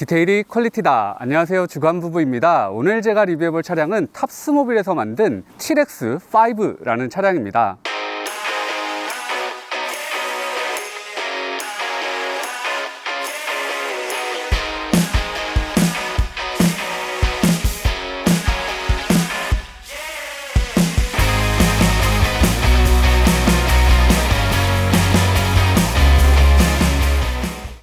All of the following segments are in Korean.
디테일이 퀄리티다. 안녕하세요, 주간부부입니다. 오늘 제가 리뷰해볼 차량은 탑스모빌에서 만든 TRX5라는 차량입니다.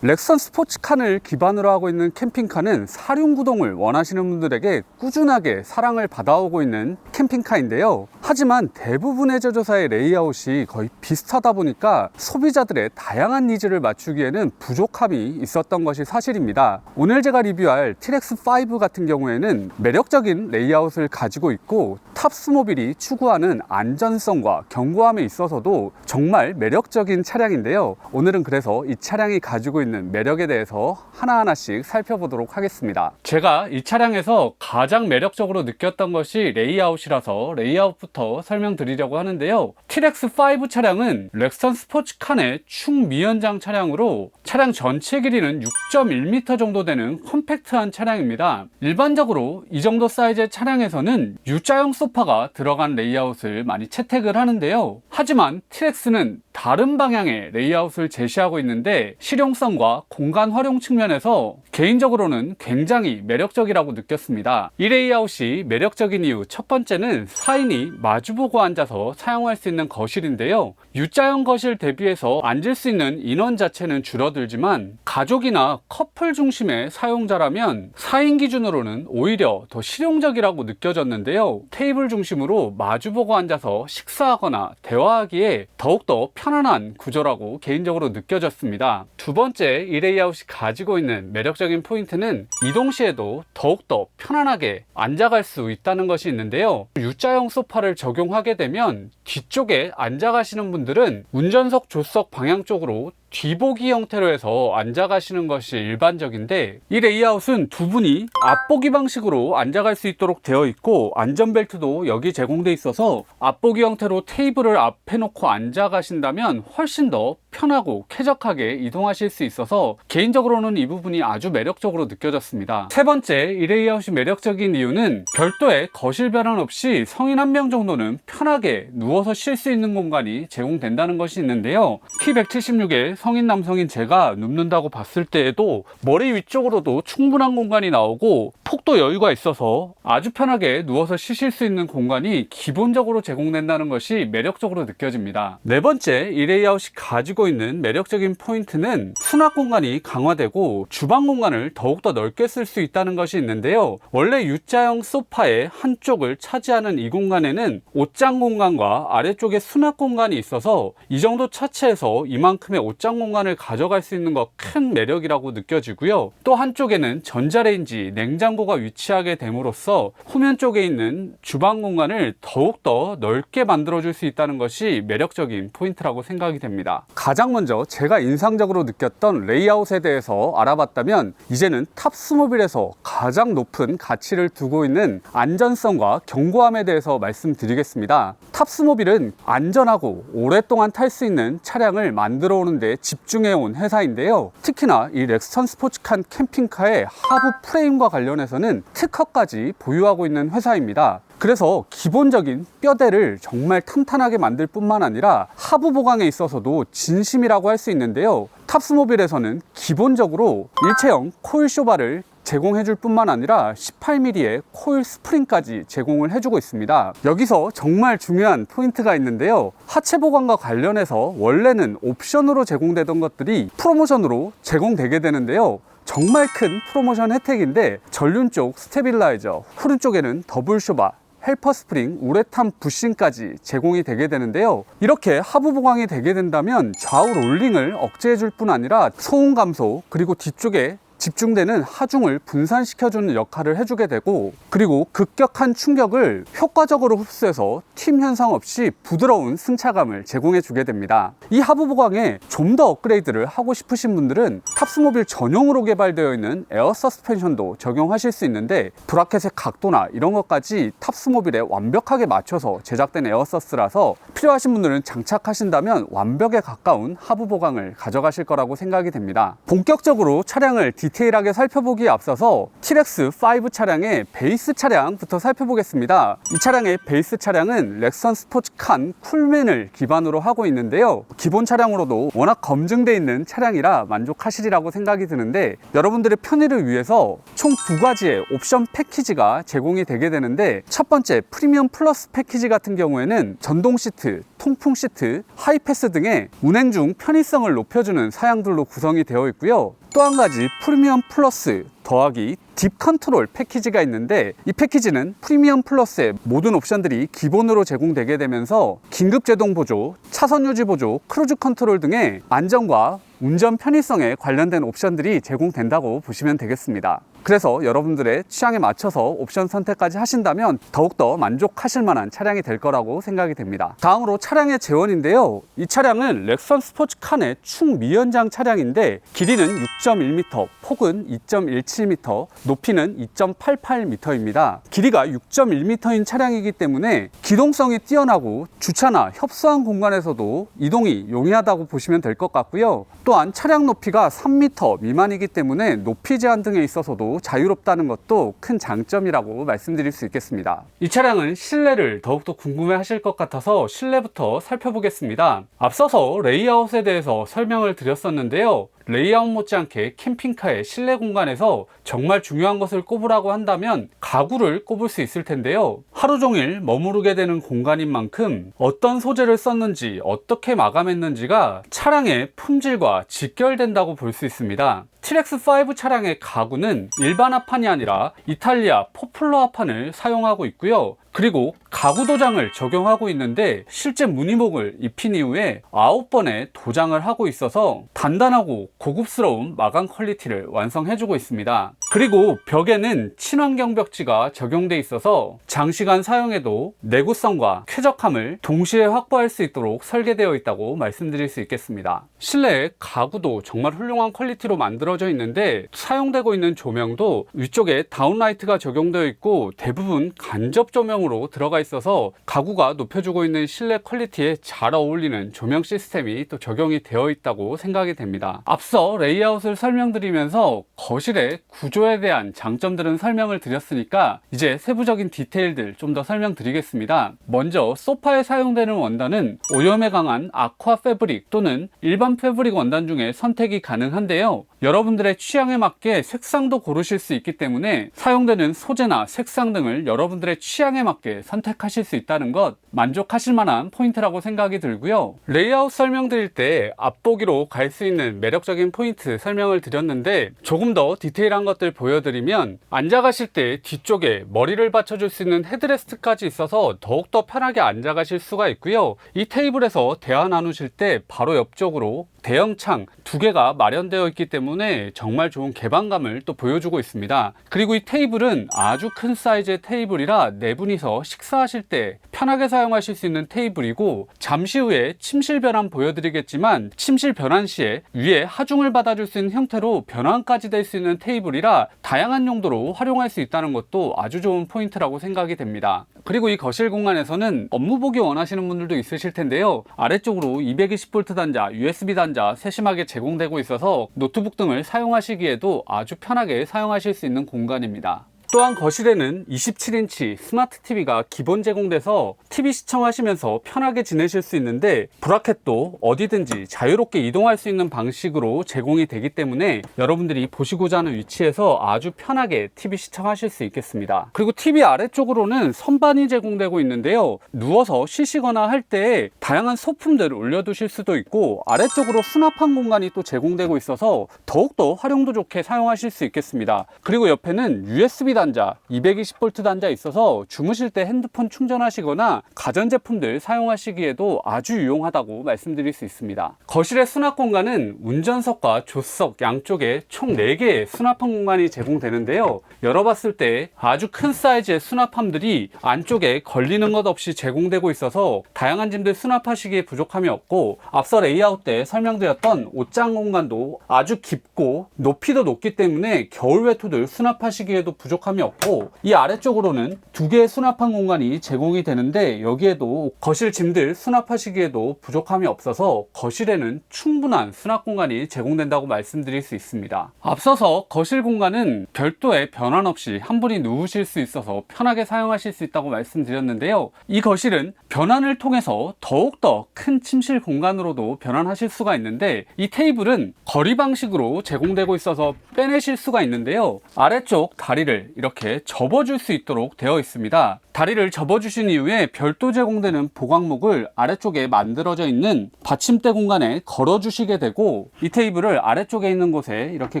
렉선 스포츠칸을 기반으로 하고 있는 캠핑카는 사륜구동을 원하시는 분들에게 꾸준하게 사랑을 받아오고 있는 캠핑카인데요. 하지만 대부분의 제조사의 레이아웃이 거의 비슷하다 보니까 소비자들의 다양한 니즈를 맞추기에는 부족함이 있었던 것이 사실입니다. 오늘 제가 리뷰할 TRX5 같은 경우에는 매력적인 레이아웃을 가지고 있고 탑스모빌이 추구하는 안전성과 견고함에 있어서도 정말 매력적인 차량인데요. 오늘은 그래서 이 차량이 가지고 있는 매력에 대해서 하나하나씩 살펴보도록 하겠습니다. 제가 이 차량에서 가장 매력적으로 느꼈던 것이 레이아웃이라서 레이아웃부터 설명드리려고 하는데요. TRX5 차량은 렉선 스포츠칸의 충미연장 차량으로 차량 전체 길이는 6.1m 정도 되는 컴팩트한 차량입니다. 일반적으로 이 정도 사이즈의 차량에서는 U자형 소파가 들어간 레이아웃을 많이 채택을 하는데요. 하지만 TRX는 다른 방향의 레이아웃을 제시하고 있는데 실용성과 공간 활용 측면에서 개인적으로는 굉장히 매력적이라고 느꼈습니다. 이 레이아웃이 매력적인 이유 첫 번째는 4인이 마주보고 앉아서 사용할 수 있는 거실인데요. U자형 거실 대비해서 앉을 수 있는 인원 자체는 줄어들지만 가족이나 커플 중심의 사용자라면 4인 기준으로는 오히려 더 실용적이라고 느껴졌는데요. 테이블 중심으로 마주보고 앉아서 식사하거나 대화하기에 더욱더 편안한 구조라고 개인적으로 느껴졌습니다. 두 번째, 이 레이아웃이 가지고 있는 매력적인 포인트는 이동 시에도 더욱더 편안하게 앉아갈 수 있다는 것이 있는데요. U자형 소파를 적용하게 되면 뒤쪽에 앉아 가시는 분들은 운전석 조수석 방향 쪽으로 뒤보기 형태로 해서 앉아 가시는 것이 일반적인데 이 레이아웃은 두 분이 앞보기 방식으로 앉아 갈 수 있도록 되어 있고 안전벨트도 여기 제공되어 있어서 앞보기 형태로 테이블을 앞에 놓고 앉아 가신다면 훨씬 더 편하고 쾌적하게 이동하실 수 있어서 개인적으로는 이 부분이 아주 매력적으로 느껴졌습니다. 세 번째, 이 레이아웃이 매력적인 이유는 별도의 거실 변환 없이 성인 한 명 정도는 편하게 누워서 쉴 수 있는 공간이 제공된다는 것이 있는데요. 키 176에 성인 남성인 제가 눕는다고 봤을 때에도 머리 위쪽으로도 충분한 공간이 나오고 폭도 여유가 있어서 아주 편하게 누워서 쉬실 수 있는 공간이 기본적으로 제공된다는 것이 매력적으로 느껴집니다. 네 번째, 이 레이아웃이 가지고 있는 매력적인 포인트는 수납 공간이 강화되고 주방 공간을 더욱더 넓게 쓸 수 있다는 것이 있는데요. 원래 U자형 소파의 한쪽을 차지하는 이 공간에는 옷장 공간과 아래쪽에 수납 공간이 있어서 이 정도 차체에서 이만큼의 옷장 공간을 가져갈 수 있는 것 큰 매력이라고 느껴지고요. 또 한쪽에는 전자레인지, 냉장고가 위치하게 됨으로써 후면 쪽에 있는 주방 공간을 더욱더 넓게 만들어줄 수 있다는 것이 매력적인 포인트라고 생각이 됩니다. 가장 먼저 제가 인상적으로 느꼈던 레이아웃에 대해서 알아봤다면 이제는 탑스모빌에서 가장 높은 가치를 두고 있는 안전성과 견고함에 대해서 말씀드리겠습니다. 탑스모빌은 안전하고 오랫동안 탈 수 있는 차량을 만들어 오는 데 집중해온 회사인데요. 특히나 이 렉선 스포츠칸 캠핑카의 하부 프레임과 관련해서는 특허까지 보유하고 있는 회사입니다. 그래서 기본적인 뼈대를 정말 탄탄하게 만들 뿐만 아니라 하부 보강에 있어서도 진심이라고 할 수 있는데요. 탑스모빌에서는 기본적으로 일체형 코일 쇼바를 제공해줄 뿐만 아니라 18mm의 코일 스프링까지 제공을 해주고 있습니다. 여기서 정말 중요한 포인트가 있는데요. 하체 보강과 관련해서 원래는 옵션으로 제공되던 것들이 프로모션으로 제공되게 되는데요. 정말 큰 프로모션 혜택인데 전륜 쪽 스테빌라이저, 후륜 쪽에는 더블 쇼바, 헬퍼 스프링, 우레탄 부싱까지 제공이 되게 되는데요. 이렇게 하부 보강이 되게 된다면 좌우 롤링을 억제해 줄 뿐 아니라 소음 감소, 그리고 뒤쪽에 집중되는 하중을 분산시켜주는 역할을 해주게 되고, 그리고 급격한 충격을 효과적으로 흡수해서 휨 현상 없이 부드러운 승차감을 제공해주게 됩니다. 이 하부 보강에 좀 더 업그레이드를 하고 싶으신 분들은 탑스모빌 전용으로 개발되어 있는 에어 서스펜션도 적용하실 수 있는데, 브라켓의 각도나 이런 것까지 탑스모빌에 완벽하게 맞춰서 제작된 에어 서스라서 필요하신 분들은 장착하신다면 완벽에 가까운 하부 보강을 가져가실 거라고 생각이 됩니다. 본격적으로 차량을 디테일하게 살펴보기에 앞서서 TRX5 차량의 베이스 차량부터 살펴보겠습니다. 이 차량의 베이스 차량은 렉선 스포츠칸 쿨맨을 기반으로 하고 있는데요. 기본 차량으로도 워낙 검증되어 있는 차량이라 만족하시리라고 생각이 드는데, 여러분들의 편의를 위해서 총 두 가지의 옵션 패키지가 제공이 되게 되는데, 첫 번째 프리미엄 플러스 패키지 같은 경우에는 전동 시트, 통풍 시트, 하이패스 등의 운행 중 편의성을 높여주는 사양들로 구성이 되어 있고요. 또 한 가지 프리미엄 플러스 더하기 딥 컨트롤 패키지가 있는데, 이 패키지는 프리미엄 플러스의 모든 옵션들이 기본으로 제공되게 되면서 긴급 제동 보조, 차선 유지 보조, 크루즈 컨트롤 등의 안전과 운전 편의성에 관련된 옵션들이 제공된다고 보시면 되겠습니다. 그래서 여러분들의 취향에 맞춰서 옵션 선택까지 하신다면 더욱더 만족하실 만한 차량이 될 거라고 생각이 됩니다. 다음으로 차량의 제원인데요. 이 차량은 렉선 스포츠칸의 충미연장 차량인데, 길이는 6.1m, 폭은 2.17m, 높이는 2.88m입니다. 길이가 6.1m인 차량이기 때문에 기동성이 뛰어나고 주차나 협소한 공간에서도 이동이 용이하다고 보시면 될 것 같고요. 또한 차량 높이가 3m 미만이기 때문에 높이 제한 등에 있어서도 자유롭다는 것도 큰 장점이라고 말씀드릴 수 있겠습니다. 이 차량은 실내를 더욱더 궁금해 하실 것 같아서 실내부터 살펴보겠습니다. 앞서서 레이아웃에 대해서 설명을 드렸었는데요. 레이아웃 못지않게 캠핑카의 실내 공간에서 정말 중요한 것을 꼽으라고 한다면 가구를 꼽을 수 있을 텐데요. 하루 종일 머무르게 되는 공간인 만큼 어떤 소재를 썼는지, 어떻게 마감했는지가 차량의 품질과 직결된다고 볼 수 있습니다. TRX5 차량의 가구는 일반 합판이 아니라 이탈리아 포플러 합판을 사용하고 있고요. 그리고 가구 도장을 적용하고 있는데, 실제 무늬목을 입힌 이후에 9번의 도장을 하고 있어서 단단하고 고급스러운 마감 퀄리티를 완성해주고 있습니다. 그리고 벽에는 친환경 벽지가 적용돼 있어서 장시간 사용해도 내구성과 쾌적함을 동시에 확보할 수 있도록 설계되어 있다고 말씀드릴 수 있겠습니다. 실내 가구도 정말 훌륭한 퀄리티로 만들어져 있는데, 사용되고 있는 조명도 위쪽에 다운라이트가 적용되어 있고 대부분 간접 조명으로 들어가 있어서 가구가 높여주고 있는 실내 퀄리티에 잘 어울리는 조명 시스템이 또 적용이 되어 있다고 생각이 됩니다. 앞서 레이아웃을 설명드리면서 거실의 구조에 대한 장점들은 설명을 드렸으니까 이제 세부적인 디테일들 좀 더 설명드리겠습니다. 먼저 소파에 사용되는 원단은 오염에 강한 아쿠아 패브릭 또는 일반 패브릭 원단 중에 선택이 가능한데요. 여러분들의 취향에 맞게 색상도 고르실 수 있기 때문에 사용되는 소재나 색상 등을 여러분들의 취향에 맞게 선택하실 수 있다는 것, 만족하실 만한 포인트라고 생각이 들고요. 레이아웃 설명드릴 때 앞보기로 갈 수 있는 매력적인 포인트 설명을 드렸는데, 조금 더 디테일한 것들 보여드리면, 앉아가실 때 뒤쪽에 머리를 받쳐줄 수 있는 헤드레스트까지 있어서 더욱더 편하게 앉아가실 수가 있고요. 이 테이블에서 대화 나누실 때 바로 옆쪽으로 대형 창 두 개가 마련되어 있기 때문에 정말 좋은 개방감을 또 보여주고 있습니다. 그리고 이 테이블은 아주 큰 사이즈의 테이블이라 네 분이서 식사하실 때 편하게 사용하실 수 있는 테이블이고, 잠시 후에 침실 변환 보여드리겠지만 침실 변환 시에 위에 하중을 받아줄 수 있는 형태로 변환까지 될 수 있는 테이블이라 다양한 용도로 활용할 수 있다는 것도 아주 좋은 포인트라고 생각이 됩니다. 그리고 이 거실 공간에서는 업무 보기 원하시는 분들도 있으실 텐데요. 아래쪽으로 220V 단자, USB 단자 세심하게 제공되고 있어서 노트북 등을 사용하시기에도 아주 편하게 사용하실 수 있는 공간입니다. 또한 거실에는 27인치 스마트 TV가 기본 제공돼서 TV 시청하시면서 편하게 지내실 수 있는데, 브라켓도 어디든지 자유롭게 이동할 수 있는 방식으로 제공이 되기 때문에 여러분들이 보시고자 하는 위치에서 아주 편하게 TV 시청하실 수 있겠습니다. 그리고 TV 아래쪽으로는 선반이 제공되고 있는데요. 누워서 쉬시거나 할 때 다양한 소품들을 올려두실 수도 있고, 아래쪽으로 수납한 공간이 또 제공되고 있어서 더욱더 활용도 좋게 사용하실 수 있겠습니다. 그리고 옆에는 USB 단자, 220V 단자 있어서 주무실 때 핸드폰 충전하시거나 가전제품들 사용하시기에도 아주 유용하다고 말씀드릴 수 있습니다. 거실의 수납 공간은 운전석과 조수석 양쪽에 총 4개의 수납함 공간이 제공되는데요. 열어봤을 때 아주 큰 사이즈의 수납함들이 안쪽에 걸리는 것 없이 제공되고 있어서 다양한 짐들 수납하시기에 부족함이 없고, 앞서 레이아웃 때 설명드렸던 옷장 공간도 아주 깊고 높이도 높기 때문에 겨울 외투들 수납하시기에도 부족함이 부족함이 없고, 이 아래쪽으로는 2개의 수납한 공간이 제공이 되는데 여기에도 거실 짐들 수납하시기에도 부족함이 없어서 거실에는 충분한 수납 공간이 제공된다고 말씀드릴 수 있습니다. 앞서서 거실 공간은 별도의 변환 없이 한 분이 누우실 수 있어서 편하게 사용하실 수 있다고 말씀드렸는데요. 이 거실은 변환을 통해서 더욱더 큰 침실 공간으로도 변환하실 수가 있는데, 이 테이블은 거리 방식으로 제공되고 있어서 빼내실 수가 있는데요. 아래쪽 다리를 이렇게 접어줄 수 있도록 되어 있습니다. 다리를 접어주신 이후에 별도 제공되는 보강목을 아래쪽에 만들어져 있는 받침대 공간에 걸어주시게 되고, 이 테이블을 아래쪽에 있는 곳에 이렇게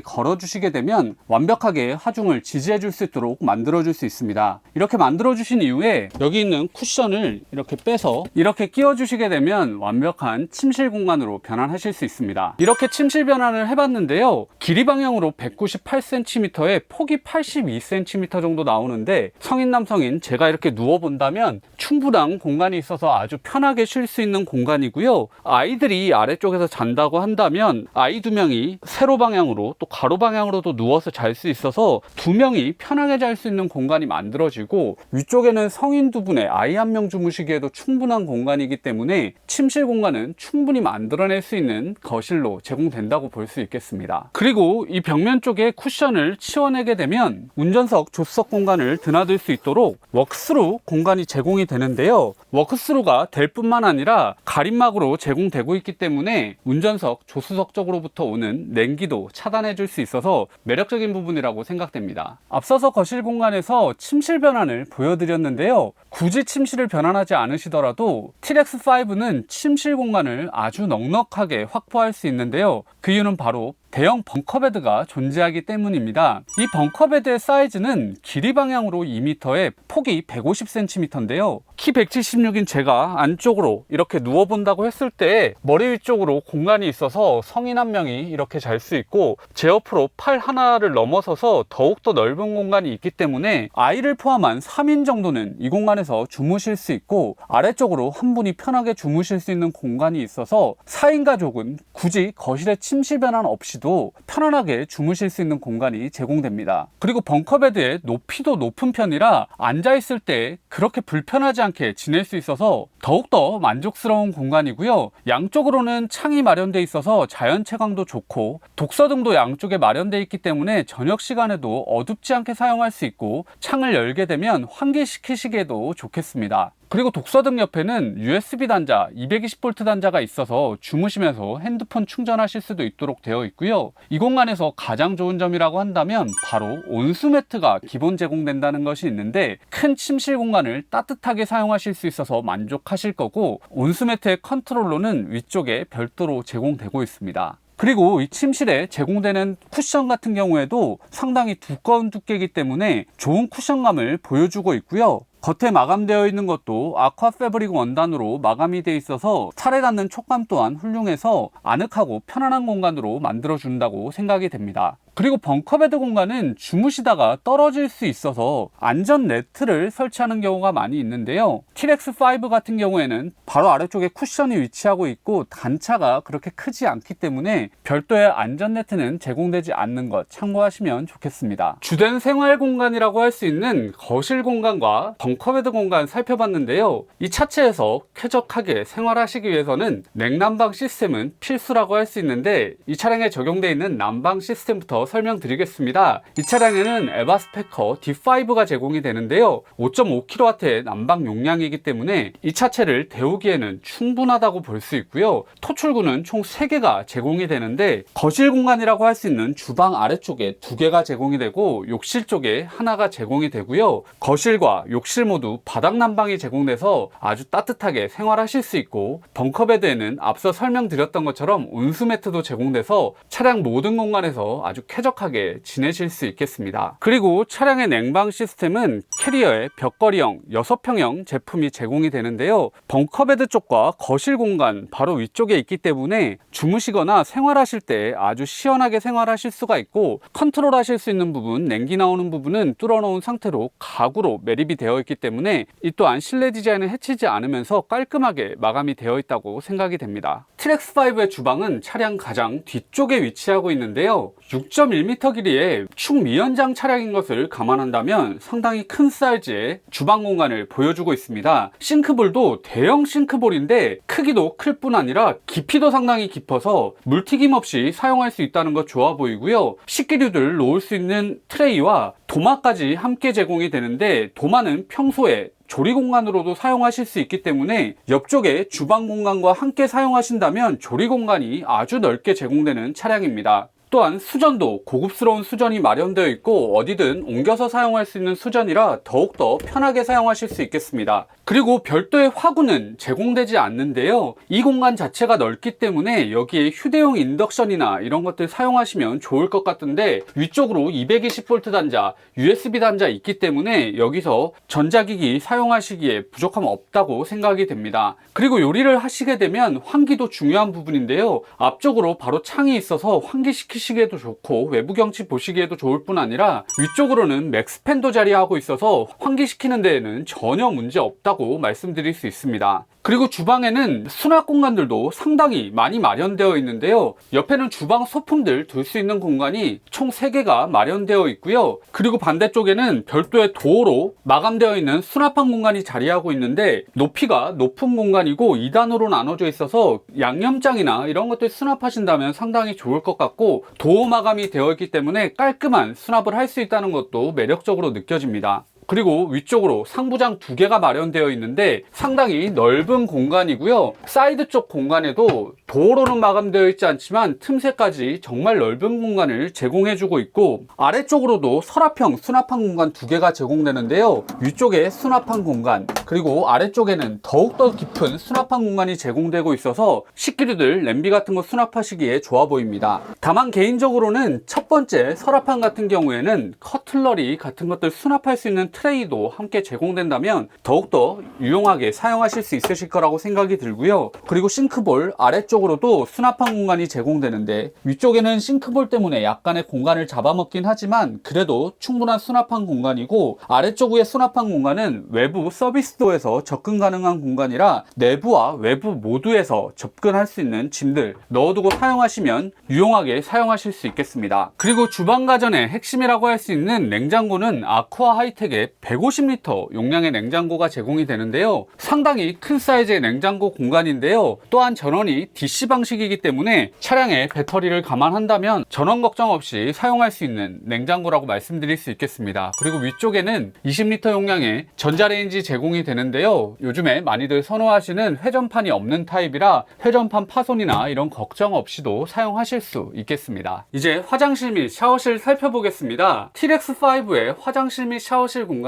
걸어주시게 되면 완벽하게 하중을 지지해 줄 수 있도록 만들어 줄 수 있습니다. 이렇게 만들어 주신 이후에 여기 있는 쿠션을 이렇게 빼서 이렇게 끼워 주시게 되면 완벽한 침실 공간으로 변환하실 수 있습니다. 이렇게 침실 변환을 해봤는데요, 길이 방향으로 198cm에 폭이 82cm 정도 나오는데, 성인 남성인 제가 이렇게 누워 본다면 충분한 공간이 있어서 아주 편하게 쉴 수 있는 공간이고요. 아이들이 아래쪽에서 잔다고 한다면 아이 2명이 세로 방향으로 또 가로 방향으로도 누워서 잘 수 있어서 2명이 편하게 잘 수 있는 공간이 만들어지고, 위쪽에는 성인 2분에 아이 1명 주무시기에도 충분한 공간이기 때문에 침실 공간은 충분히 만들어낼 수 있는 거실로 제공된다고 볼 수 있겠습니다. 그리고 이 벽면 쪽에 쿠션을 치워내게 되면 운전석, 조수석 공간을 드나들 수 있도록 웍스루 공간이 제공이 되는데요. 워크스루가 될 뿐만 아니라 가림막으로 제공되고 있기 때문에 운전석, 조수석 쪽으로부터 오는 냉기도 차단해 줄 수 있어서 매력적인 부분이라고 생각됩니다. 앞서서 거실 공간에서 침실 변환을 보여드렸는데요. 굳이 침실을 변환하지 않으시더라도 T-Rex5는 침실 공간을 아주 넉넉하게 확보할 수 있는데요. 그 이유는 바로 대형 벙커베드가 존재하기 때문입니다. 이 벙커베드의 사이즈는 길이 방향으로 2m에 폭이 150cm인데요. 키 176인 제가 안쪽으로 이렇게 누워본다고 했을 때 머리 위쪽으로 공간이 있어서 성인 1명이 이렇게 잘 수 있고, 제 옆으로 팔 하나를 넘어서서 더욱더 넓은 공간이 있기 때문에 아이를 포함한 3인 정도는 이 공간에서 주무실 수 있고, 아래쪽으로 한 분이 편하게 주무실 수 있는 공간이 있어서 4인 가족은 굳이 거실에 침실 변환 없이도 편안하게 주무실 수 있는 공간이 제공됩니다. 그리고 벙커베드의 높이도 높은 편이라 앉아있을 때 그렇게 불편하지 않게 지낼 수 있어서 더욱더 만족스러운 공간이고요. 양쪽으로는 창이 마련되어 있어서 자연 채광도 좋고, 독서등도 양쪽에 마련되어 있기 때문에 저녁 시간에도 어둡지 않게 사용할 수 있고, 창을 열게 되면 환기시키시기에도 좋겠습니다. 그리고 독서등 옆에는 USB 단자, 220V 단자가 있어서 주무시면서 핸드폰 충전하실 수도 있도록 되어 있고요. 이 공간에서 가장 좋은 점이라고 한다면 바로 온수 매트가 기본 제공된다는 것이 있는데, 큰 침실 공간을 따뜻하게 사용하실 수 있어서 만족하실 거고, 온수 매트의 컨트롤러는 위쪽에 별도로 제공되고 있습니다. 그리고 이 침실에 제공되는 쿠션 같은 경우에도 상당히 두꺼운 두께이기 때문에 좋은 쿠션감을 보여주고 있고요. 겉에 마감되어 있는 것도 아쿠아 패브릭 원단으로 마감이 되어 있어서 살에 닿는 촉감 또한 훌륭해서 아늑하고 편안한 공간으로 만들어준다고 생각이 됩니다. 그리고 벙커베드 공간은 주무시다가 떨어질 수 있어서 안전 네트를 설치하는 경우가 많이 있는데요. T-Rex5 같은 경우에는 바로 아래쪽에 쿠션이 위치하고 있고 단차가 그렇게 크지 않기 때문에 별도의 안전 네트는 제공되지 않는 것 참고하시면 좋겠습니다. 주된 생활 공간이라고 할 수 있는 거실 공간과 벙커베드 공간 살펴봤는데요. 이 차체에서 쾌적하게 생활하시기 위해서는 냉난방 시스템은 필수라고 할 수 있는데, 이 차량에 적용되어 있는 난방 시스템부터 설명드리겠습니다. 이 차량에는 에바스페커 D5가 제공이 되는데요. 5.5kW의 난방 용량이기 때문에 이 차체를 데우기에는 충분하다고 볼 수 있고요. 토출구는 총 3개가 제공이 되는데, 거실 공간이라고 할 수 있는 주방 아래쪽에 2개가 제공이 되고, 욕실 쪽에 하나가 제공이 되고요. 거실과 욕실 모두 바닥 난방이 제공돼서 아주 따뜻하게 생활하실 수 있고, 벙커베드에는 앞서 설명드렸던 것처럼 온수 매트도 제공돼서 차량 모든 공간에서 아주 쾌적하게 지내실 수 있겠습니다. 그리고 차량의 냉방 시스템은 캐리어의 벽걸이형 6평형 제품이 제공이 되는데요. 벙커베드 쪽과 거실 공간 바로 위쪽에 있기 때문에 주무시거나 생활하실 때 아주 시원하게 생활하실 수가 있고, 컨트롤 하실 수 있는 부분, 냉기 나오는 부분은 뚫어놓은 상태로 가구로 매립이 되어 있기 때문에 이 또한 실내 디자인을 해치지 않으면서 깔끔하게 마감이 되어 있다고 생각이 됩니다. TRX5의 주방은 차량 가장 뒤쪽에 위치하고 있는데요. 6.1m 길이의 축미연장 차량인 것을 감안한다면 상당히 큰 사이즈의 주방 공간을 보여주고 있습니다. 싱크볼도 대형 싱크볼인데 크기도 클 뿐 아니라 깊이도 상당히 깊어서 물튀김 없이 사용할 수 있다는 것 좋아 보이고요. 식기류들 놓을 수 있는 트레이와 도마까지 함께 제공이 되는데, 도마는 평소에 조리 공간으로도 사용하실 수 있기 때문에 옆쪽에 주방 공간과 함께 사용하신다면 조리 공간이 아주 넓게 제공되는 차량입니다. 또한 수전도 고급스러운 수전이 마련되어 있고 어디든 옮겨서 사용할 수 있는 수전이라 더욱더 편하게 사용하실 수 있겠습니다. 그리고 별도의 화구는 제공되지 않는데요. 이 공간 자체가 넓기 때문에 여기에 휴대용 인덕션이나 이런 것들 사용하시면 좋을 것 같은데, 위쪽으로 220V 단자, USB 단자 있기 때문에 여기서 전자기기 사용하시기에 부족함 없다고 생각이 됩니다. 그리고 요리를 하시게 되면 환기도 중요한 부분인데요. 앞쪽으로 바로 창이 있어서 환기시키기에도 좋고 외부 경치 보시기에도 좋을 뿐 아니라 위쪽으로는 맥스팬도 자리하고 있어서 환기시키는 데에는 전혀 문제 없다고 말씀드릴 수 있습니다. 그리고 주방에는 수납 공간들도 상당히 많이 마련되어 있는데요. 옆에는 주방 소품들 둘 수 있는 공간이 총 3개가 마련되어 있고요. 그리고 반대쪽에는 별도의 도어로 마감되어 있는 수납한 공간이 자리하고 있는데, 높이가 높은 공간이고 2단으로 나눠져 있어서 양념장이나 이런 것들 수납하신다면 상당히 좋을 것 같고, 도어 마감이 되어 있기 때문에 깔끔한 수납을 할 수 있다는 것도 매력적으로 느껴집니다. 그리고 위쪽으로 상부장 2개가 마련되어 있는데 상당히 넓은 공간이고요. 사이드 쪽 공간에도 도어로는 마감되어 있지 않지만 틈새까지 정말 넓은 공간을 제공해주고 있고, 아래쪽으로도 서랍형 수납한 공간 2개가 제공되는데요. 위쪽에 수납한 공간, 그리고 아래쪽에는 더욱더 깊은 수납한 공간이 제공되고 있어서 식기류들, 냄비 같은 거 수납하시기에 좋아 보입니다. 다만 개인적으로는 첫 번째 서랍판 같은 경우에는 커틀러리 같은 것들 수납할 수 있는 트레이도 함께 제공된다면 더욱더 유용하게 사용하실 수 있으실 거라고 생각이 들고요. 그리고 싱크볼 아래쪽으로도 수납한 공간이 제공되는데, 위쪽에는 싱크볼 때문에 약간의 공간을 잡아먹긴 하지만 그래도 충분한 수납한 공간이고, 아래쪽의 수납한 공간은 외부 서비스도에서 접근 가능한 공간이라 내부와 외부 모두에서 접근할 수 있는 짐들 넣어두고 사용하시면 유용하게 사용하실 수 있겠습니다. 그리고 주방 가전의 핵심이라고 할 수 있는 냉장고는 아쿠아 하이텍의 150L 용량의 냉장고가 제공이 되는데요. 상당히 큰 사이즈의 냉장고 공간인데요. 또한 전원이 DC 방식이기 때문에 차량의 배터리를 감안한다면 전원 걱정 없이 사용할 수 있는 냉장고라고 말씀드릴 수 있겠습니다. 그리고 위쪽에는 20L 용량의 전자레인지 제공이 되는데요. 요즘에 많이들 선호하시는 회전판이 없는 타입이라 회전판 파손이나 이런 걱정 없이도 사용하실 수 있겠습니다. 이제 화장실 및 샤워실 살펴보겠습니다. TRX5의 화장실 및 샤워실 공간은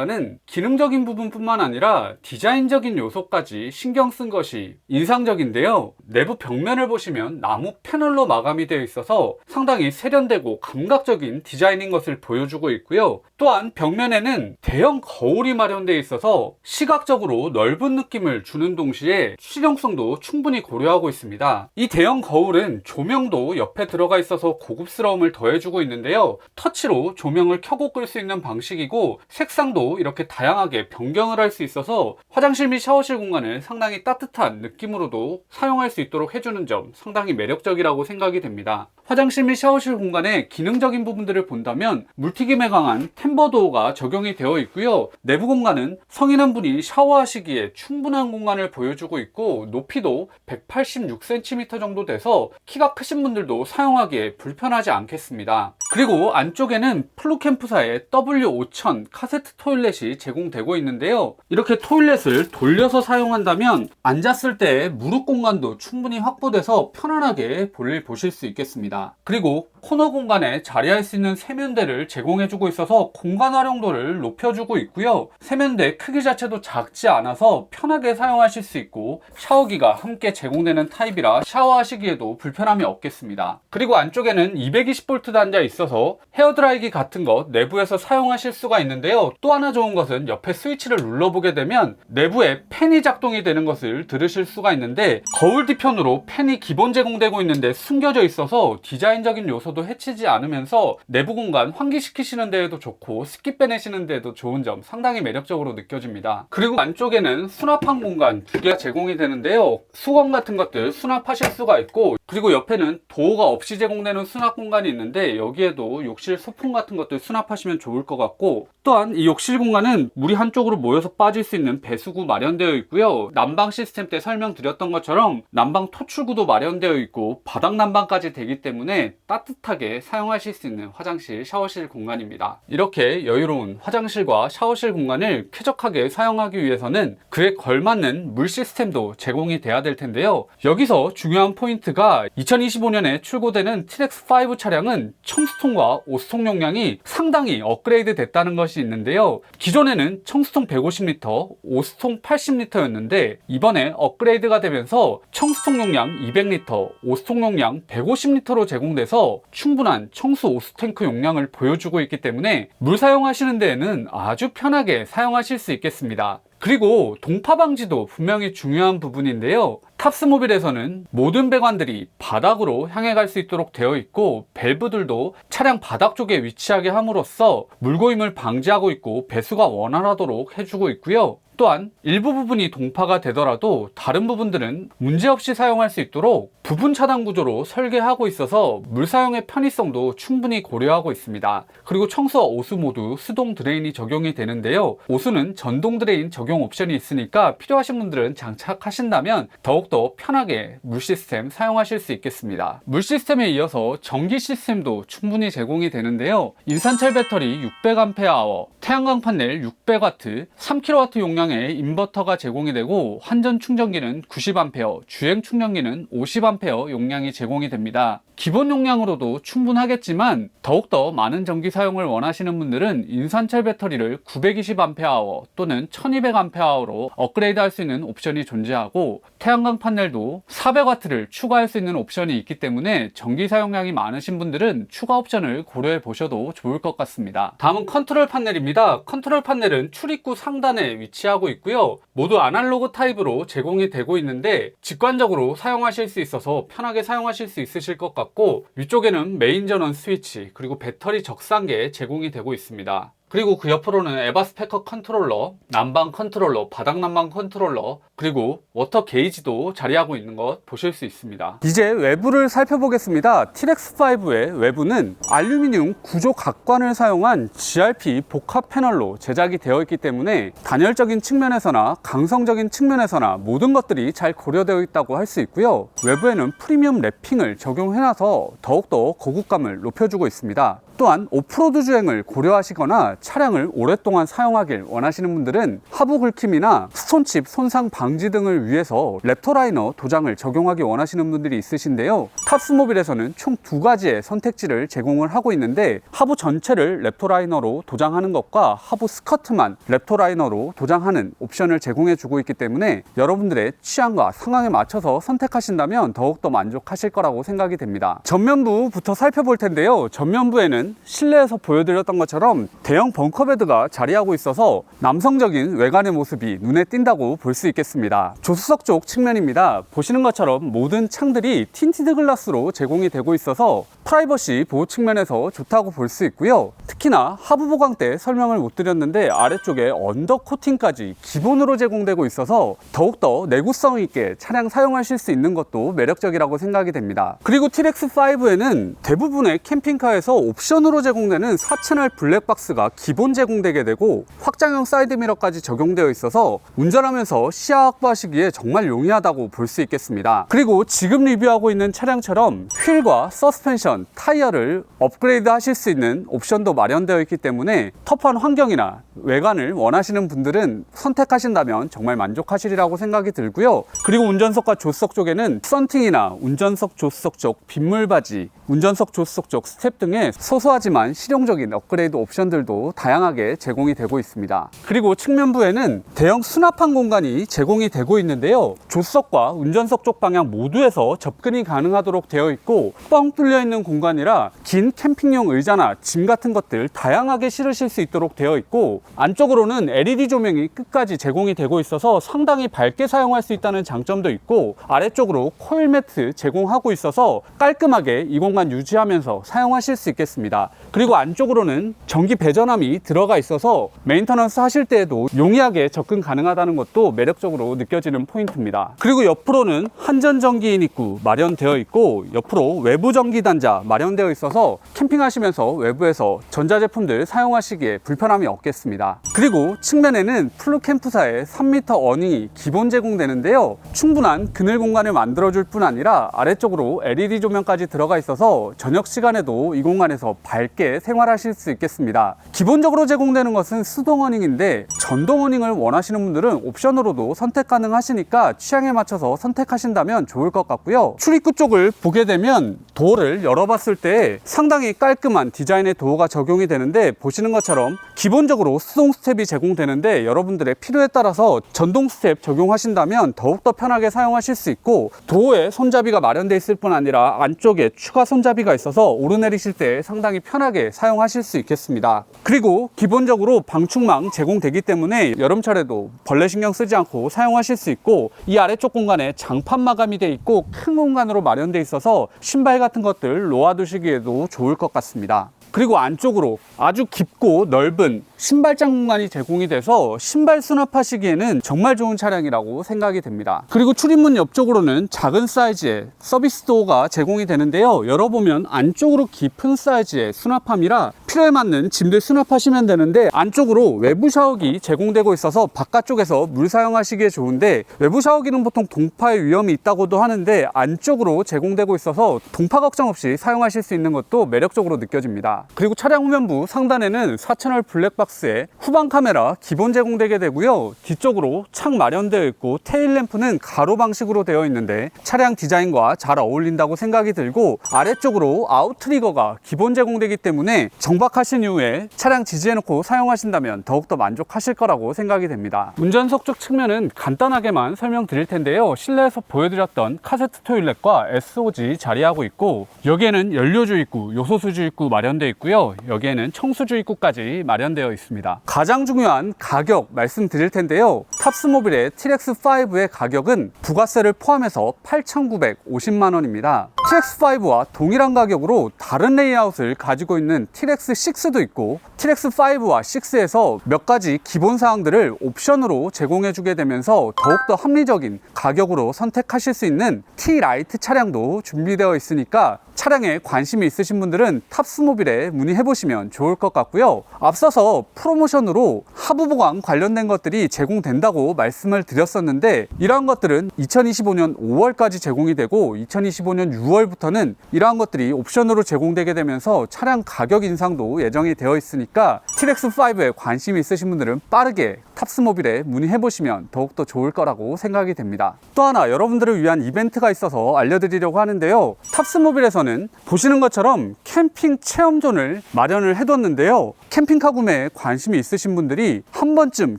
기능적인 부분뿐만 아니라 디자인적인 요소까지 신경 쓴 것이 인상적인데요. 내부 벽면을 보시면 나무 패널로 마감이 되어 있어서 상당히 세련되고 감각적인 디자인인 것을 보여주고 있고요. 또한 벽면에는 대형 거울이 마련되어 있어서 시각적으로 넓은 느낌을 주는 동시에 실용성도 충분히 고려하고 있습니다. 이 대형 거울은 조명도 옆에 들어가 있어서 고급스러움을 더해주고 있는데요. 터치로 조명을 켜고 끌 수 있는 방식이고, 색상도 이렇게 다양하게 변경을 할 수 있어서 화장실 및 샤워실 공간을 상당히 따뜻한 느낌으로도 사용할 수 있도록 해주는 점 상당히 매력적이라고 생각이 됩니다. 화장실 및 샤워실 공간의 기능적인 부분들을 본다면 물튀김에 강한 템버도어가 적용이 되어 있고요. 내부 공간은 성인 한 분이 샤워하시기에 충분한 공간을 보여주고 있고, 높이도 186cm 정도 돼서 키가 크신 분들도 사용하기에 불편하지 않겠습니다. 그리고 안쪽에는 플루캠프사의 W5000 카세트 토일렛이 제공되고 있는데요. 이렇게 토일렛을 돌려서 사용한다면 앉았을 때 무릎 공간도 충분히 확보돼서 편안하게 볼일 보실 수 있겠습니다. 그리고 코너 공간에 자리할 수 있는 세면대를 제공해주고 있어서 공간 활용도를 높여주고 있고요. 세면대 크기 자체도 작지 않아서 편하게 사용하실 수 있고, 샤워기가 함께 제공되는 타입이라 샤워하시기에도 불편함이 없겠습니다. 그리고 안쪽에는 220V 단자 있어요. 있어서 헤어드라이기 같은 것 내부에서 사용하실 수가 있는데요. 또 하나 좋은 것은 옆에 스위치를 눌러보게 되면 내부에 팬이 작동이 되는 것을 들으실 수가 있는데, 거울 뒤편으로 팬이 기본 제공되고 있는데 숨겨져 있어서 디자인적인 요소도 해치지 않으면서 내부 공간 환기시키시는 데에도 좋고 습기 빼내시는 데에도 좋은 점 상당히 매력적으로 느껴집니다. 그리고 안쪽에는 수납한 공간 2개가 제공이 되는데요. 수건 같은 것들 수납하실 수가 있고, 그리고 옆에는 도어가 없이 제공되는 수납 공간이 있는데 여기에도 욕실 소품 같은 것들 수납하시면 좋을 것 같고, 또한 이 욕실 공간은 물이 한쪽으로 모여서 빠질 수 있는 배수구 마련되어 있고요. 난방 시스템 때 설명드렸던 것처럼 난방 토출구도 마련되어 있고 바닥 난방까지 되기 때문에 따뜻하게 사용하실 수 있는 화장실, 샤워실 공간입니다. 이렇게 여유로운 화장실과 샤워실 공간을 쾌적하게 사용하기 위해서는 그에 걸맞는 물 시스템도 제공이 돼야 될 텐데요. 여기서 중요한 포인트가 2025년에 출고되는 TRX5 차량은 청수통과 오수통 용량이 상당히 업그레이드 됐다는 것이 있는데요. 기존에는 청수통 150L, 오수통 80L였는데 이번에 업그레이드가 되면서 청수통 용량 200L, 오수통 용량 150L로 제공돼서 충분한 청수 오수 탱크 용량을 보여주고 있기 때문에 물 사용하시는 데에는 아주 편하게 사용하실 수 있겠습니다. 그리고 동파 방지도 분명히 중요한 부분인데요. 탑스모빌에서는 모든 배관들이 바닥으로 향해 갈 수 있도록 되어 있고, 밸브들도 차량 바닥 쪽에 위치하게 함으로써 물고임을 방지하고 있고 배수가 원활하도록 해주고 있고요. 또한 일부 부분이 동파가 되더라도 다른 부분들은 문제없이 사용할 수 있도록 부분 차단 구조로 설계하고 있어서 물 사용의 편의성도 충분히 고려하고 있습니다. 그리고 청수와 오수 모두 수동 드레인이 적용이 되는데요. 오수는 전동 드레인 적용 옵션이 있으니까 필요하신 분들은 장착하신다면 더욱더 편하게 물 시스템 사용하실 수 있겠습니다. 물 시스템에 이어서 전기 시스템도 충분히 제공이 되는데요. 인산철 배터리 600Ah, 태양광 판넬 600W, 3kW 용량의 인버터가 제공이 되고, 환전 충전기는 90A, 주행 충전기는 50A 용량이 제공이 됩니다. 기본 용량으로도 충분하겠지만 더욱더 많은 전기 사용을 원하시는 분들은 인산철 배터리를 920Ah 또는 1200Ah로 업그레이드 할 수 있는 옵션이 존재하고, 태양광 판넬도 400W를 추가할 수 있는 옵션이 있기 때문에 전기 사용량이 많으신 분들은 추가 옵션을 고려해 보셔도 좋을 것 같습니다. 다음은 컨트롤 판넬입니다. 컨트롤 판넬은 출입구 상단에 위치하고 있고요. 모두 아날로그 타입으로 제공이 되고 있는데 직관적으로 사용하실 수 있어서 편하게 사용하실 수 있으실 것 같고, 위쪽에는 메인 전원 스위치 그리고 배터리 적상계 제공이 되고 있습니다. 그리고 그 옆으로는 에바 스패커 컨트롤러, 난방 컨트롤러, 바닥 난방 컨트롤러, 그리고 워터 게이지도 자리하고 있는 것 보실 수 있습니다. 이제 외부를 살펴보겠습니다. TRX5의 외부는 알루미늄 구조 각관을 사용한 GRP 복합 패널로 제작이 되어 있기 때문에 단열적인 측면에서나 강성적인 측면에서나 모든 것들이 잘 고려되어 있다고 할 수 있고요. 외부에는 프리미엄 랩핑을 적용해놔서 더욱더 고급감을 높여주고 있습니다. 또한 오프로드 주행을 고려하시거나 차량을 오랫동안 사용하길 원하시는 분들은 하부 긁힘이나 스톤칩 손상 방지 등을 위해서 랩토라이너 도장을 적용하기 원하시는 분들이 있으신데요. 탑스모빌에서는 총 2가지의 선택지를 제공을 하고 있는데, 하부 전체를 랩토라이너로 도장하는 것과 하부 스커트만 랩토라이너로 도장하는 옵션을 제공해 주고 있기 때문에 여러분들의 취향과 상황에 맞춰서 선택하신다면 더욱더 만족하실 거라고 생각이 됩니다. 전면부부터 살펴볼 텐데요. 전면부에는 실내에서 보여드렸던 것처럼 대형 벙커베드가 자리하고 있어서 남성적인 외관의 모습이 눈에 띈다고 볼 수 있겠습니다. 조수석 쪽 측면입니다. 보시는 것처럼 모든 창들이 틴티드 글라스로 제공이 되고 있어서 프라이버시 보호 측면에서 좋다고 볼 수 있고요. 특히나 하부 보강 때 설명을 못 드렸는데 아래쪽에 언더 코팅까지 기본으로 제공되고 있어서 더욱더 내구성 있게 차량 사용하실 수 있는 것도 매력적이라고 생각이 됩니다. 그리고 TRX5에는 대부분의 캠핑카에서 옵션으로 제공되는 4채널 블랙박스가 기본 제공되게 되고, 확장형 사이드미러까지 적용되어 있어서 운전하면서 시야 확보하시기에 정말 용이하다고 볼 수 있겠습니다. 그리고 지금 리뷰하고 있는 차량처럼 휠과 서스펜션, 타이어를 업그레이드 하실 수 있는 옵션도 마련되어 있기 때문에 터프한 환경이나 외관을 원하시는 분들은 선택하신다면 정말 만족하시리라고 생각이 들고요. 그리고 운전석과 조수석 쪽에는 썬팅이나 운전석 조수석 쪽 빗물바지, 운전석 조수석 쪽 스텝 등의 소소하지만 실용적인 업그레이드 옵션들도 다양하게 제공이 되고 있습니다. 그리고 측면부에는 대형 수납한 공간이 제공이 되고 있는데요. 조수석과 운전석 쪽 방향 모두에서 접근이 가능하도록 되어 있고, 뻥 뚫려 있는 있는 공간이라 긴 캠핑용 의자나 짐 같은 것들 다양하게 실으실 수 있도록 되어 있고, 안쪽으로는 LED 조명이 끝까지 제공이 되고 있어서 상당히 밝게 사용할 수 있다는 장점도 있고, 아래쪽으로 코일 매트 제공하고 있어서 깔끔하게 이 공간 유지하면서 사용하실 수 있겠습니다. 그리고 안쪽으로는 전기 배전함이 들어가 있어서 메인터넌스 하실 때에도 용이하게 접근 가능하다는 것도 매력적으로 느껴지는 포인트입니다. 그리고 옆으로는 한전전기인 입구 마련되어 있고, 옆으로 외부 전기 단자 마련되어 있어서 캠핑하시면서 외부에서 전자제품들 사용하시기에 불편함이 없겠습니다. 그리고 측면에는 플루캠프사의 3m 어닝이 기본 제공되는데요, 충분한 그늘 공간을 만들어줄 뿐 아니라 아래쪽으로 LED 조명까지 들어가 있어서 저녁 시간에도 이 공간에서 밝게 생활하실 수 있겠습니다. 기본적으로 제공되는 것은 수동 어닝인데, 전동 어닝을 원하시는 분들은 옵션으로도 선택 가능하시니까 취향에 맞춰서 선택하신다면 좋을 것 같고요. 출입구 쪽을 보게 되면 도어를 열어봤을 때 상당히 깔끔한 디자인의 도어가 적용이 되는데, 보시는 것처럼 기본적으로 수동 스텝이 제공되는데 여러분들의 필요에 따라서 전동 스텝 적용하신다면 더욱더 편하게 사용하실 수 있고, 도어에 손잡이가 마련되어 있을 뿐 아니라 안쪽에 추가 손잡이가 있어서 오르내리실 때 상당히 편하게 사용하실 수 있겠습니다. 그리고 기본적으로 방충망 제공되기 때문에 여름철에도 벌레 신경 쓰지 않고 사용하실 수 있고, 이 아래쪽 공간에 장판 마감이 되어 있고 큰 공간으로 마련되어 있어서 신발 같은 것들 놓아두시기에도 좋을 것 같습니다. 그리고 안쪽으로 아주 깊고 넓은 신발장 공간이 제공이 돼서 신발 수납하시기에는 정말 좋은 차량이라고 생각이 됩니다. 그리고 출입문 옆쪽으로는 작은 사이즈의 서비스 도어가 제공이 되는데요, 열어보면 안쪽으로 깊은 사이즈의 수납함이라 필요에 맞는 짐들 수납하시면 되는데, 안쪽으로 외부 샤워기 제공되고 있어서 바깥쪽에서 물 사용하시기에 좋은데, 외부 샤워기는 보통 동파의 위험이 있다고도 하는데 안쪽으로 제공되고 있어서 동파 걱정 없이 사용하실 수 있는 것도 매력적으로 느껴집니다. 그리고 차량 후면부 상단에는 4채널 블랙박스에 후방 카메라 기본 제공되게 되고요, 뒤쪽으로 창 마련되어 있고 테일 램프는 가로 방식으로 되어 있는데 차량 디자인과 잘 어울린다고 생각이 들고, 아래쪽으로 아웃트리거가 기본 제공되기 때문에 정박하신 이후에 차량 지지해 놓고 사용하신다면 더욱더 만족하실 거라고 생각이 됩니다. 운전석 쪽 측면은 간단하게만 설명드릴 텐데요, 실내에서 보여드렸던 카세트 토일렛과 SOG 자리하고 있고, 여기에는 연료주 입구, 요소수주 입구 마련되어 있고요, 여기에는 청수주 입구까지 마련되어 있습니다. 가장 중요한 가격 말씀드릴 텐데요, 탑스모빌의 TRX5의 가격은 부가세를 포함해서 8,950만 원입니다. TRX5와 동일한 가격으로 다른 레이아웃을 가지고 있는 TRX6도 있고, TRX5와 6에서 몇 가지 기본 사항들을 옵션으로 제공해 주게 되면서 더욱더 합리적인 가격으로 선택하실 수 있는 T-라이트 차량도 준비되어 있으니까 차량에 관심이 있으신 분들은 탑스모빌에 문의해 보시면 좋을 것 같고요. 앞서서 프로모션으로 하부 보강 관련된 것들이 제공된다고 말씀을 드렸었는데, 이러한 것들은 2025년 5월까지 제공이 되고 2025년 6월부터는 이러한 것들이 옵션으로 제공되게 되면서 차량 가격 인상도 예정이 되어 있으니까 TRX5에 관심이 있으신 분들은 빠르게 탑스모빌에 문의해 보시면 더욱더 좋을 거라고 생각이 됩니다. 또 하나 여러분들을 위한 이벤트가 있어서 알려드리려고 하는데요, 탑스모빌에서는 보시는 것처럼 캠핑 체험존을 마련을 해뒀는데요, 캠핑카 구매에 관심이 있으신 분들이 한 번쯤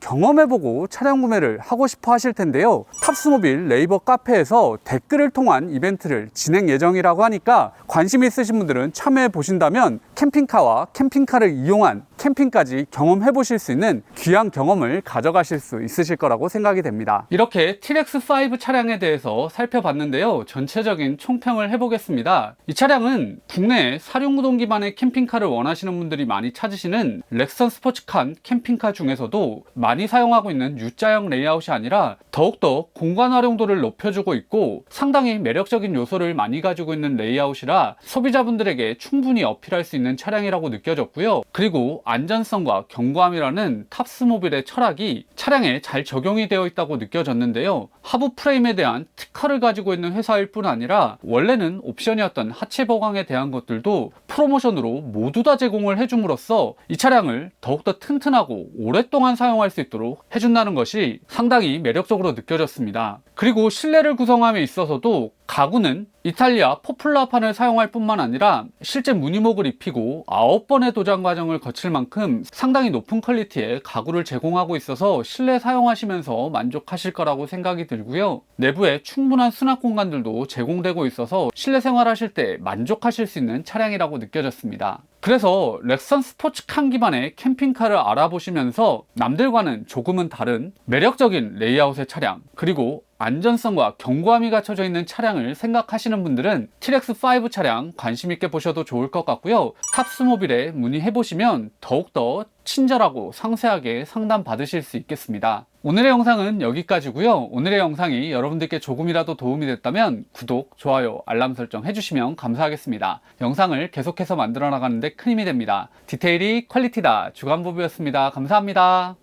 경험해보고 차량 구매를 하고 싶어 하실 텐데요, 탑스모빌 네이버 카페에서 댓글을 통한 이벤트를 진행 예정이라고 하니까 관심이 있으신 분들은 참여해 보신다면 캠핑카와 캠핑카를 이용한 캠핑까지 경험해 보실 수 있는 귀한 경험을 가져가실 수 있으실 거라고 생각이 됩니다. 이렇게 TRX5 차량에 대해서 살펴봤는데요, 전체적인 총평을 해보겠습니다. 이 차량은 국내에 사륜구동 기반의 캠핑카를 원하시는 분들이 많이 찾으시는 렉선 스포츠칸 캠핑카 중에서도 많이 사용하고 있는 U자형 레이아웃이 아니라 더욱더 공간 활용도를 높여주고 있고 상당히 매력적인 요소를 많이 가지고 있는 레이아웃이라 소비자분들에게 충분히 어필할 수 있는 차량이라고 느껴졌고요. 그리고 안전성과 견고함이라는 탑스모빌의 철학이 차량에 잘 적용이 되어 있다고 느껴졌는데요, 하부 프레임에 대한 특허를 가지고 있는 회사일 뿐 아니라 원래는 옵션이었던 하체 보강에 대한 것들도 프로모션으로 모두 다 제공을 해줌으로써 이 차량을 더욱더 튼튼하고 오랫동안 사용할 수 있도록 해준다는 것이 상당히 매력적으로 느껴졌습니다. 그리고 실내를 구성함에 있어서도 가구는 이탈리아 포플라판을 사용할 뿐만 아니라 실제 무늬목을 입히고 9번의 도장 과정을 거칠 만큼 상당히 높은 퀄리티의 가구를 제공하고 있어서 실내 사용하시면서 만족하실 거라고 생각이 들고요. 내부에 충분한 수납 공간들도 제공되고 있어서 실내 생활하실 때 만족하실 수 있는 차량이라고 느껴졌습니다. 그래서 렉선 스포츠카 기반의 캠핑카를 알아보시면서 남들과는 조금은 다른 매력적인 레이아웃의 차량, 그리고 안전성과 견고함이 갖춰져 있는 차량을 생각하시는 분들은 TRX5 차량 관심 있게 보셔도 좋을 것 같고요. 탑스모빌에 문의해 보시면 더욱더 친절하고 상세하게 상담 받으실 수 있겠습니다. 오늘의 영상은 여기까지고요. 오늘의 영상이 여러분들께 조금이라도 도움이 됐다면 구독, 좋아요, 알람 설정 해주시면 감사하겠습니다. 영상을 계속해서 만들어 나가는데 큰 힘이 됩니다. 디테일이 퀄리티다. 주간부부였습니다. 감사합니다.